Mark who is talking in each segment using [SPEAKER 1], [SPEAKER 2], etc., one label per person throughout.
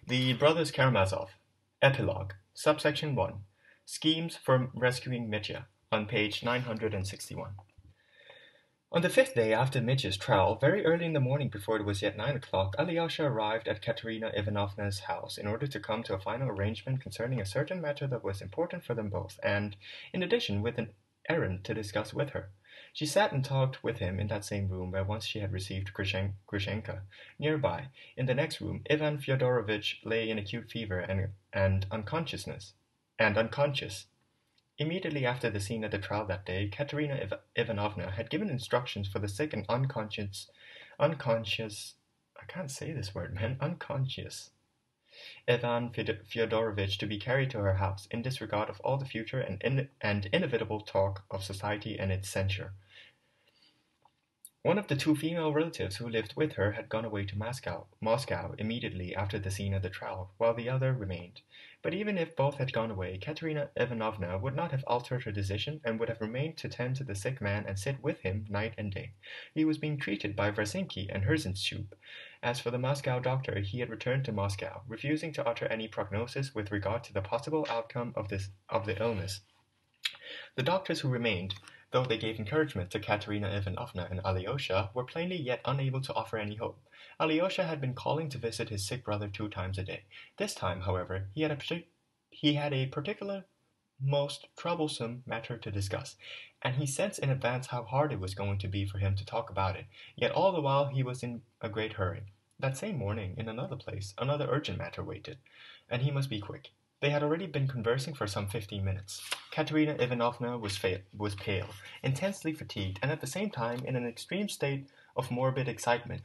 [SPEAKER 1] The Brothers Karamazov, Epilogue, Subsection 1, Schemes for Rescuing Mitya, on page 961. On the fifth day after Mitya's trial, very early in the morning before it was yet 9 o'clock, Alyosha arrived at Katerina Ivanovna's house in order to come to a final arrangement concerning a certain matter that was important for them both, and, in addition, with an errand to discuss with her. She sat and talked with him in that same room where once she had received Grushenka. Nearby, in the next room, Ivan Fyodorovitch lay in acute fever and unconscious. Immediately after the scene at the trial that day, Katerina Ivanovna had given instructions for the sick and unconscious, I can't say this word, man, unconscious, Ivan Fyodorovitch to be carried to her house, in disregard of all the future and inevitable talk of society and its censure. One of the two female relatives who lived with her had gone away to Moscow immediately after the scene of the trial, while the other remained. But even if both had gone away, Katerina Ivanovna would not have altered her decision, and would have remained to tend to the sick man and sit with him night and day. He was being treated by Varsinki and Herzenstube. As for the Moscow doctor, he had returned to Moscow, refusing to utter any prognosis with regard to the possible outcome of the illness. The doctors who remained, though they gave encouragement to Katerina Ivanovna and Alyosha, were plainly yet unable to offer any hope. Alyosha had been calling to visit his sick brother 2 times a day. This time, however, he had a particular most troublesome matter to discuss, and he sensed in advance how hard it was going to be for him to talk about it, yet all the while he was in a great hurry. That same morning, in another place, another urgent matter waited, and he must be quick. They had already been conversing for some 15 minutes. Katerina Ivanovna was pale, intensely fatigued, and at the same time in an extreme state of morbid excitement.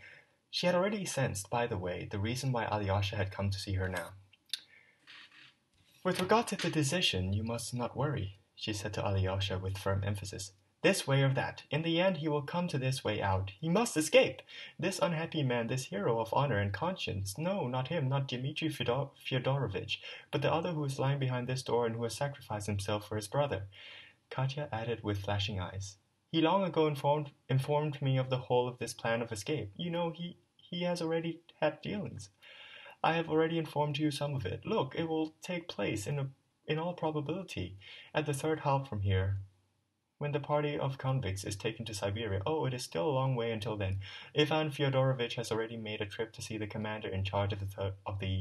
[SPEAKER 1] She had already sensed, by the way, the reason why Alyosha had come to see her now. "With regard to the decision, you must not worry," she said to Alyosha with firm emphasis. "This way or that, in the end he will come to this way out. He must escape! This unhappy man, this hero of honor and conscience, no, not him, not Dmitri Fyodorovitch, but the other who is lying behind this door and who has sacrificed himself for his brother," Katya added with flashing eyes. "He long ago informed me of the whole of this plan of escape. You know, he has already had dealings. I have already informed you some of it. Look, it will take place, in all probability, at the third halt from here, when the party of convicts is taken to Siberia. Oh, it is still a long way until then. Ivan Fyodorovitch has already made a trip to see the commander in charge of the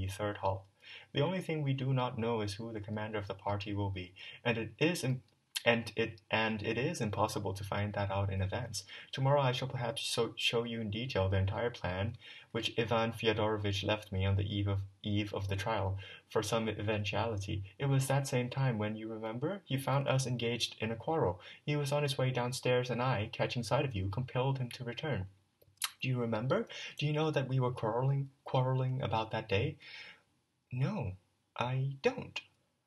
[SPEAKER 1] third halt. The only thing we do not know is who the commander of the party will be, and it is impossible to find that out in advance. Tomorrow I shall perhaps show you in detail the entire plan which Ivan Fyodorovitch left me on the eve of the trial, for some eventuality. It was that same time when, you remember, he found us engaged in a quarrel. He was on his way downstairs, and I, catching sight of you, compelled him to return. Do you remember? Do you know that we were quarreling about that day?" "No, I don't.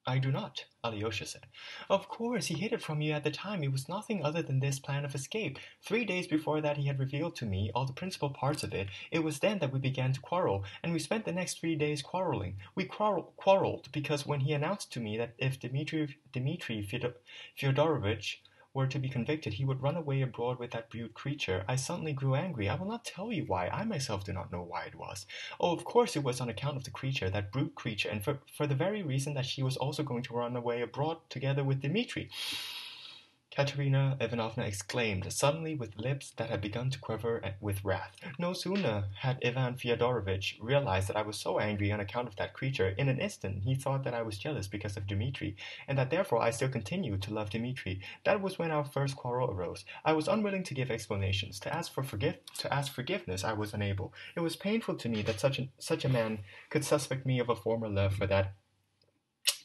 [SPEAKER 1] I do not," Alyosha said. "Of course, he hid it from you at the time. It was nothing other than this plan of escape. 3 days before that he had revealed to me all the principal parts of it. It was then that we began to quarrel, and we spent the next 3 days quarreling. We quarreled because when he announced to me that if Dmitri Fyodorovitch were to be convicted, he would run away abroad with that brute creature, I suddenly grew angry. I will not tell you why. I myself do not know why it was. Oh, of course it was on account of the creature, that brute creature, and for the very reason that she was also going to run away abroad together with Dmitri," Katerina Ivanovna exclaimed, suddenly, with lips that had begun to quiver with wrath. No sooner had Ivan Fyodorovitch realized that I was so angry on account of that creature, in an instant he thought that I was jealous because of Dmitri, and that therefore I still continued to love Dmitri. That was when our first quarrel arose. I was unwilling to give explanations. To ask forgiveness I was unable. It was painful to me that such a man could suspect me of a former love for that.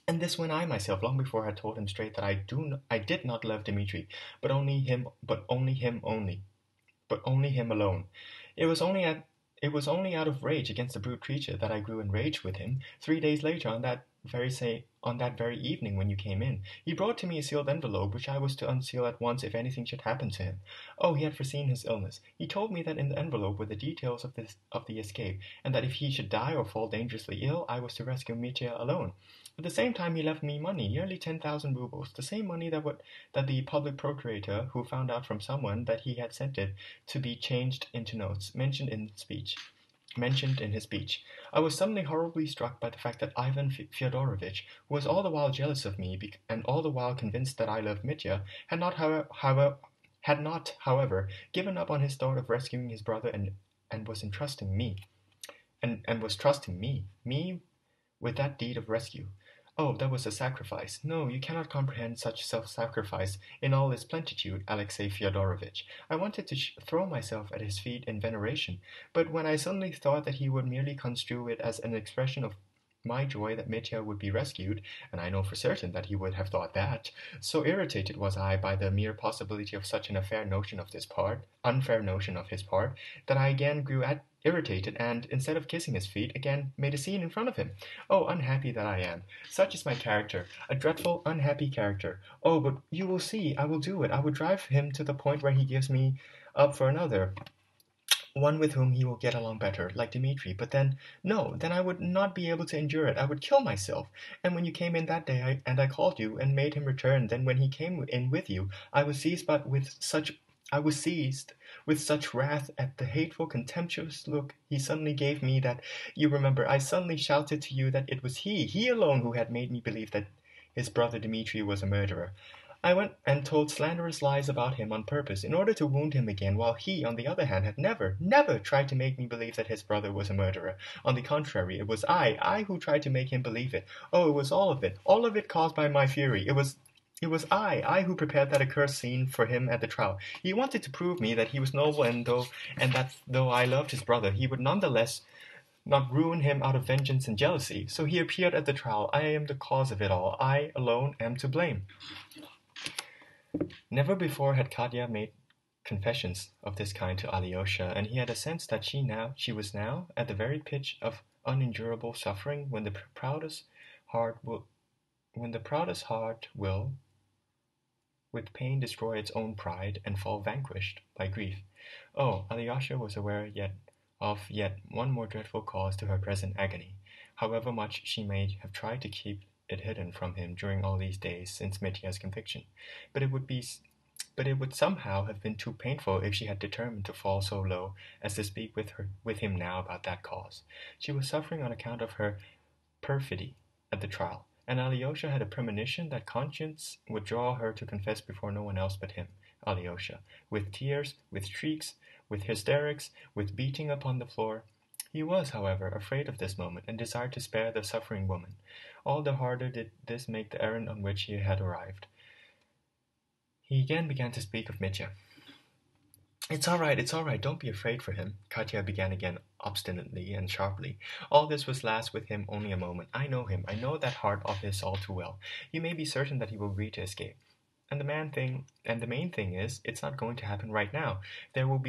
[SPEAKER 1] And this when I myself, long before, had told him straight that I did not love Dmitri, but only him alone. It was only out of rage against the brute creature that I grew enraged with him. 3 days later, on that very evening when you came in, he brought to me a sealed envelope which I was to unseal at once if anything should happen to him. Oh, he had foreseen his illness. He told me that in the envelope were the details of the escape, and that if he should die or fall dangerously ill, I was to rescue Mitya alone. At the same time he left me money, nearly 10,000 rubles, the same money that the public procurator, who found out from someone that he had sent it to be changed into notes, mentioned in the speech. mentioned in his speech. I was suddenly horribly struck by the fact that Ivan Fyodorovitch, who was all the while jealous of me and all the while convinced that I loved Mitya, had not, however, given up on his thought of rescuing his brother and was entrusting me and was trusting me with that deed of rescue. Oh, that was a sacrifice. No, you cannot comprehend such self-sacrifice in all its plenitude, Alexey Fyodorovitch. I wanted to throw myself at his feet in veneration, but when I suddenly thought that he would merely construe it as an expression of my joy that Mitya would be rescued, and I know for certain that he would have thought that, so irritated was I by the mere possibility of such an unfair notion of his part, that I again grew irritated, and, instead of kissing his feet, again made a scene in front of him. Oh, unhappy that I am! Such is my character, a dreadful, unhappy character. Oh, but you will see, I will do it. I will drive him to the point where he gives me up for another, one with whom he will get along better, like Dmitri. But then, no, then I would not be able to endure it. I would kill myself. And when you came in that day, and I called you, and made him return, then when he came in with you, I was seized with such wrath at the hateful, contemptuous look he suddenly gave me that, you remember, I suddenly shouted to you that it was he alone who had made me believe that his brother Dmitri was a murderer. I went and told slanderous lies about him on purpose, in order to wound him again, while he, on the other hand, had never, never tried to make me believe that his brother was a murderer. On the contrary, it was I who tried to make him believe it. Oh, it was all of it caused by my fury. It was I who prepared that accursed scene for him at the trial. He wanted to prove me that he was noble, and that though I loved his brother, he would nonetheless not ruin him out of vengeance and jealousy. So he appeared at the trial. I am the cause of it all. I alone am to blame. Never before had Katya made confessions of this kind to Alyosha, and he had a sense that she was now at the very pitch of unendurable suffering when the proudest heart will with pain destroy its own pride and fall vanquished by grief. Oh, Alyosha was aware of yet one more dreadful cause to her present agony, however much she may have tried to keep it hidden from him during all these days since Mitya's conviction. But it would somehow have been too painful if she had determined to fall so low as to speak with him now about that cause. She was suffering on account of her perfidy at the trial, and Alyosha had a premonition that conscience would draw her to confess before no one else but him, Alyosha, with tears, with shrieks, with hysterics, with beating upon the floor. He was, however, afraid of this moment, and desired to spare the suffering woman. All the harder did this make the errand on which he had arrived. He again began to speak of Mitya. It's all right, don't be afraid for him, Katya began again obstinately and sharply. All this will last with him only a moment. I know him, I know that heart of his all too well. You may be certain that he will agree to escape. And the main thing is, it's not going to happen right now. There will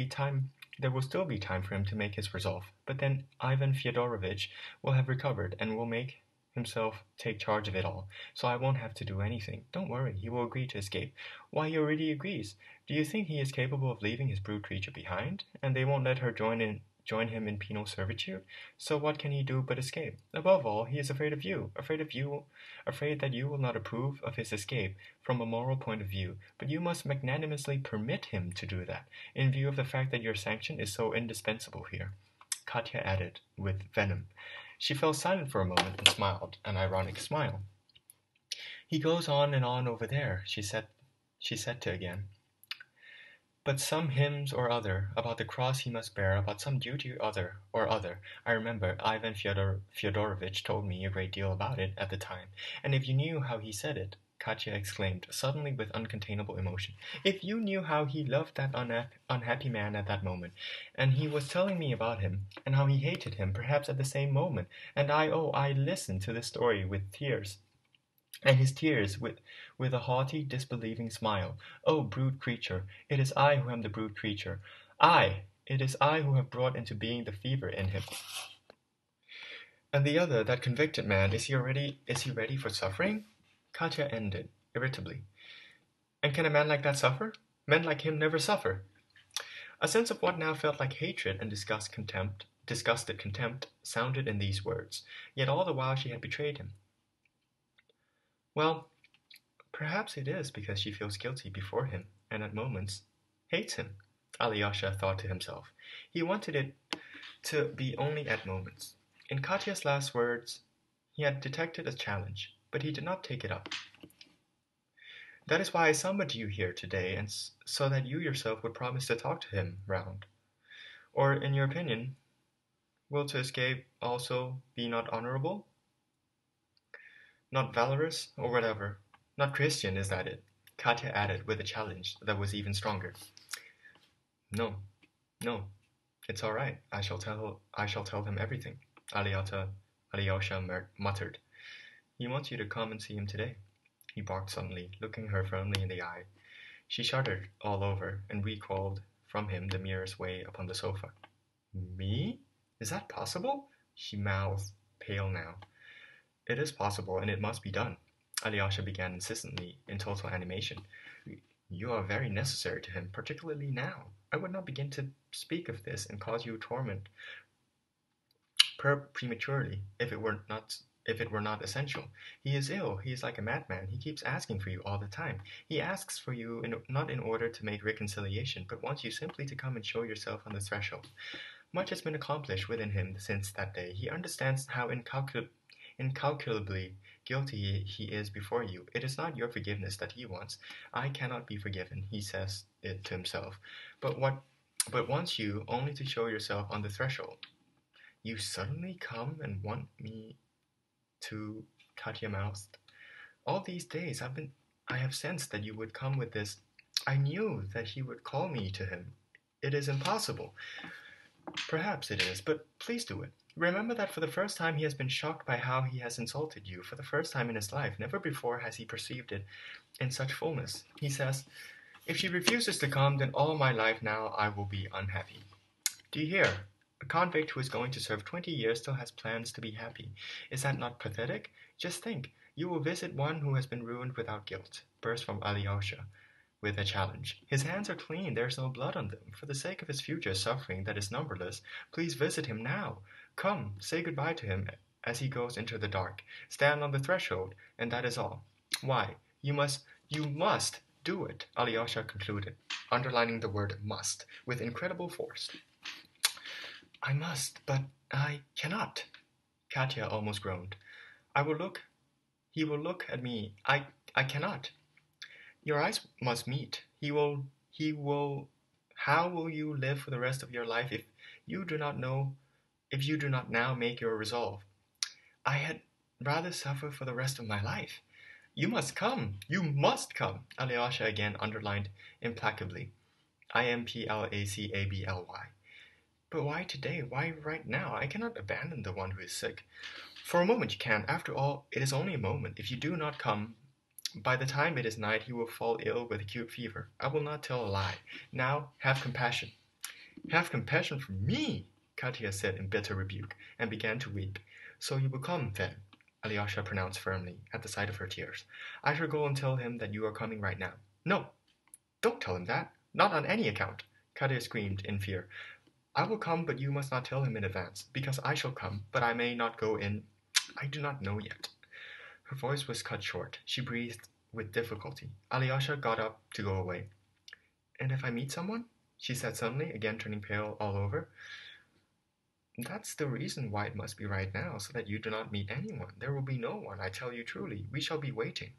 [SPEAKER 1] still be time for him to make his resolve. But then Ivan Fyodorovitch will have recovered and will make himself take charge of it all, so I won't have to do anything. Don't worry, he will agree to escape. Why, he already agrees. Do you think he is capable of leaving his brute creature behind? And they won't let her join him in penal servitude? So what can he do but escape? Above all, he is afraid of you, afraid that you will not approve of his escape from a moral point of view, but you must magnanimously permit him to do that, in view of the fact that your sanction is so indispensable here, Katya added, with venom. She fell silent for a moment and smiled, an ironic smile. He goes on and on over there, she said to again. But some hymns or other, about the cross he must bear, about some duty or other. I remember Ivan Fyodorovitch told me a great deal about it at the time, and if you knew how he said it, Katya exclaimed, suddenly with uncontainable emotion. If you knew how he loved that unhappy man at that moment, and he was telling me about him, and how he hated him, perhaps at the same moment, and I listened to this story with tears, and his tears with a haughty, disbelieving smile. Oh, brute creature, it is I who am the brute creature. It is I who have brought into being the fever in him. And the other, that convicted man, is he ready for suffering? Katya ended, irritably. And can a man like that suffer? Men like him never suffer. A sense of what now felt like hatred and disgusted contempt sounded in these words, yet all the while she had betrayed him. Well, perhaps it is because she feels guilty before him, and at moments hates him, Alyosha thought to himself. He wanted it to be only at moments. In Katya's last words, he had detected a challenge, but he did not take it up. That is why I summoned you here today, and so that you yourself would promise to talk to him round. Or, in your opinion, will to escape also be not honorable? Not valorous, or whatever? Not Christian, is that it? Katya added with a challenge that was even stronger. No, no, it's all right. I shall tell him everything. Alyosha muttered. He wants you to come and see him today. He barked suddenly, looking her firmly in the eye. She shuddered all over and recoiled from him the merest way upon the sofa. Me? Is that possible? She mouthed, pale now. It is possible, and it must be done. Alyosha began insistently, in total animation. You are very necessary to him, particularly now. I would not begin to speak of this and cause you torment prematurely if it were not essential. He is ill. He is like a madman. He keeps asking for you all the time. He asks for you not in order to make reconciliation, but wants you simply to come and show yourself on the threshold. Much has been accomplished within him since that day. He understands how incalculably guilty he is before you. It is not your forgiveness that he wants. I cannot be forgiven, he says it to himself, but wants you only to show yourself on the threshold. You suddenly come and want me to, Katya mouthed. All these days I have sensed that you would come with this. I knew that he would call me to him. It is impossible. Perhaps it is, but please do it. Remember that for the first time he has been shocked by how he has insulted you. For the first time in his life, never before has he perceived it in such fullness. He says, if she refuses to come, then all my life now I will be unhappy. Do you hear? A convict who is going to serve 20 years still has plans to be happy. Is that not pathetic? Just think, you will visit one who has been ruined without guilt, burst from Alyosha with a challenge. His hands are clean, there is no blood on them. For the sake of his future suffering that is numberless, please visit him now. Come, say goodbye to him as he goes into the dark. Stand on the threshold, and that is all. Why, you must do it, Alyosha concluded, underlining the word must with incredible force. I must, but I cannot, Katya almost groaned. He will look at me. I cannot. Your eyes must meet. He will, how will you live for the rest of your life if you do not now make your resolve? I had rather suffer for the rest of my life. You must come, Alyosha again underlined implacably. IMPLACABLY. But why today? Why right now? I cannot abandon the one who is sick. For a moment you can. After all, it is only a moment. If you do not come, by the time it is night, he will fall ill with acute fever. I will not tell a lie. Now, have compassion. Have compassion for me, Katya said in bitter rebuke, and began to weep. So you will come, then, Alyosha pronounced firmly, at the sight of her tears. I shall go and tell him that you are coming right now. No, don't tell him that. Not on any account, Katya screamed in fear. I will come, but you must not tell him in advance, because I shall come, but I may not go in. I do not know yet. Her voice was cut short. She breathed with difficulty. Alyosha got up to go away. And if I meet someone? She said suddenly, again turning pale all over. That's the reason why it must be right now, so that you do not meet anyone. There will be no one, I tell you truly. We shall be waiting.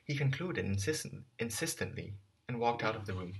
[SPEAKER 1] He concluded insistently and walked out of the room.